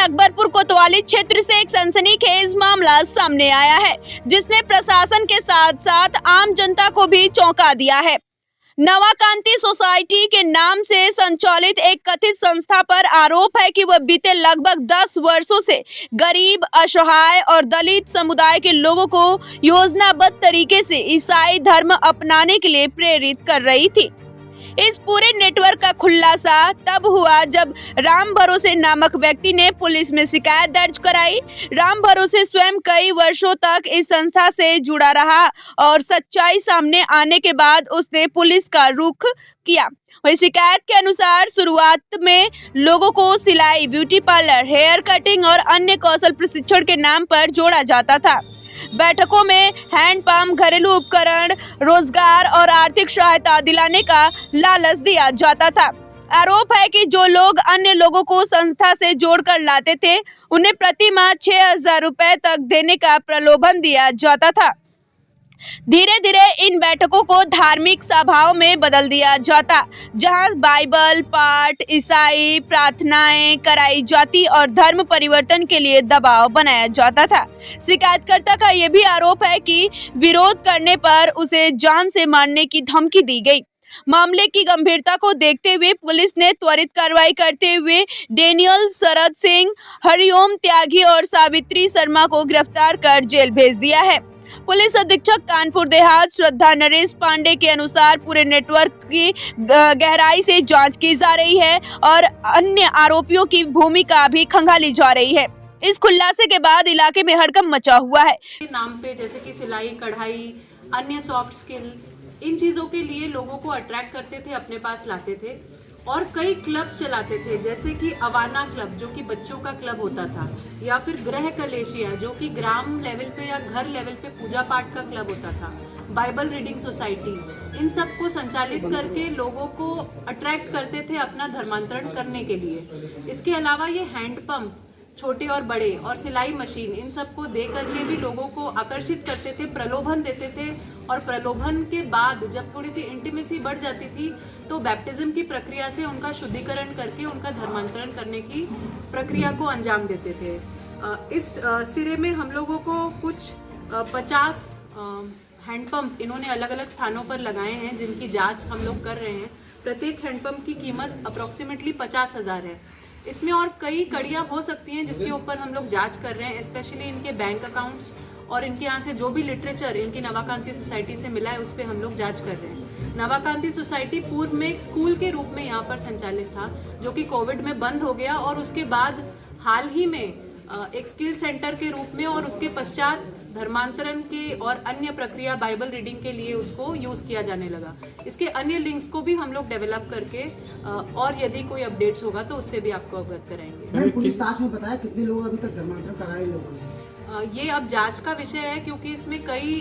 अकबरपुर कोतवाली क्षेत्र से एक सनसनीखेज मामला सामने आया है, जिसने प्रशासन के साथ साथ आम जनता को भी चौंका दिया है। नवाकांति सोसाइटी के नाम से संचालित एक कथित संस्था पर आरोप है कि वह बीते लगभग 10 वर्षों से गरीब, असहाय और दलित समुदाय के लोगों को योजनाबद्ध तरीके से ईसाई धर्म अपनाने के लिए प्रेरित कर रही थी। इस पूरे नेटवर्क का खुलासा तब हुआ जब राम भरोसे नामक व्यक्ति ने पुलिस में शिकायत दर्ज कराई। राम भरोसे स्वयं कई वर्षों तक इस संस्था से जुड़ा रहा और सच्चाई सामने आने के बाद उसने पुलिस का रुख किया। वही शिकायत के अनुसार शुरुआत में लोगों को सिलाई, ब्यूटी पार्लर, हेयर कटिंग और अन्य कौशल प्रशिक्षण के नाम पर जोड़ा जाता था। बैठकों में हैंडपंप, घरेलू उपकरण, रोजगार और आर्थिक सहायता दिलाने का लालच दिया जाता था। आरोप है कि जो लोग अन्य लोगों को संस्था से जोड़कर लाते थे, उन्हें प्रति माह 6,000 रुपए तक देने का प्रलोभन दिया जाता था। धीरे धीरे इन बैठकों को धार्मिक सभाओं में बदल दिया जाता, जहां बाइबल पाठ, ईसाई प्रार्थनाएं कराई जाती और धर्म परिवर्तन के लिए दबाव बनाया जाता था। शिकायतकर्ता का यह भी आरोप है कि विरोध करने पर उसे जान से मारने की धमकी दी गई। मामले की गंभीरता को देखते हुए पुलिस ने त्वरित कार्रवाई करते हुए डेनियल शरद सिंह, हरिओम त्यागी और सावित्री शर्मा को गिरफ्तार कर जेल भेज दिया है। पुलिस अधीक्षक कानपुर देहात श्रद्धा नरेश पांडे के अनुसार पूरे नेटवर्क की गहराई से जांच की जा रही है और अन्य आरोपियों की भूमिका भी खंगाली जा रही है। इस खुलासे के बाद इलाके में हड़कंप मचा हुआ है। नाम पे जैसे कि सिलाई, कढ़ाई, अन्य सॉफ्ट स्किल, इन चीजों के लिए लोगों को अट्रैक्ट करते थे, अपने पास लाते थे और कई क्लब्स चलाते थे, जैसे कि अवाना क्लब जो कि बच्चों का क्लब होता था, या फिर ग्रह कलेशिया जो कि ग्राम लेवल पे या घर लेवल पे पूजा पाठ का क्लब होता था, बाइबल रीडिंग सोसाइटी, इन सब को संचालित करके लोगों को अट्रैक्ट करते थे अपना धर्मांतरण करने के लिए। इसके अलावा ये हैंडपंप, छोटे और बड़े, और सिलाई मशीन, इन सब को दे करके भी लोगों को आकर्षित करते थे, प्रलोभन देते थे और प्रलोभन के बाद जब थोड़ी सी इंटीमेसी बढ़ जाती थी तो बैप्टिज्म की प्रक्रिया से उनका शुद्धिकरण करके उनका धर्मांतरण करने की प्रक्रिया को अंजाम देते थे। इस सिरे में हम लोगों को कुछ 50 हैंडपंप इन्होंने अलग अलग स्थानों पर लगाए हैं, जिनकी जांच हम लोग कर रहे हैं। प्रत्येक हैंडपंप की कीमत अप्रोक्सीमेटली 50,000 है। इसमें और कई कड़ियां हो सकती हैं जिसके ऊपर हम लोग जांच कर रहे हैं, स्पेशली इनके बैंक अकाउंट्स और इनके यहाँ से जो भी लिटरेचर इनकी नवाकांति सोसाइटी से मिला है उस पर हम लोग जांच कर रहे हैं। नवाकांति सोसाइटी पूर्व में एक स्कूल के रूप में यहाँ पर संचालित था, जो कि कोविड में बंद हो गया और उसके बाद हाल ही में एक स्किल सेंटर के रूप में और उसके पश्चात धर्मांतरण के और अन्य प्रक्रिया बाइबल रीडिंग के लिए उसको यूज किया जाने लगा। इसके अन्य लिंक्स को भी हम लोग डेवलप करके और यदि कोई अपडेट्स होगा तो उससे भी आपको अवगत कराएंगे। पूछताछ में बताया कितने लोग अभी तक धर्मांतरण कराए लोगों ने? ये अब जांच का विषय है, क्योंकि इसमें कई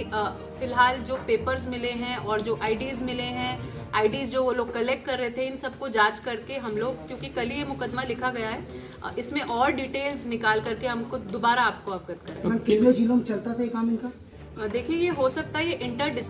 फिलहाल जो पेपर्स मिले हैं और जो आईडीज मिले हैं, आईडीज जो वो लोग कलेक्ट कर रहे थे, इन सबको जांच करके हम लोग, क्योंकि कल ही ये मुकदमा लिखा गया है, इसमें और डिटेल्स निकाल करके हमको दोबारा आपको अवगत करें। कितने जिलों में चलता था ये काम इनका? देखिए, ये हो सकता है ये इंटर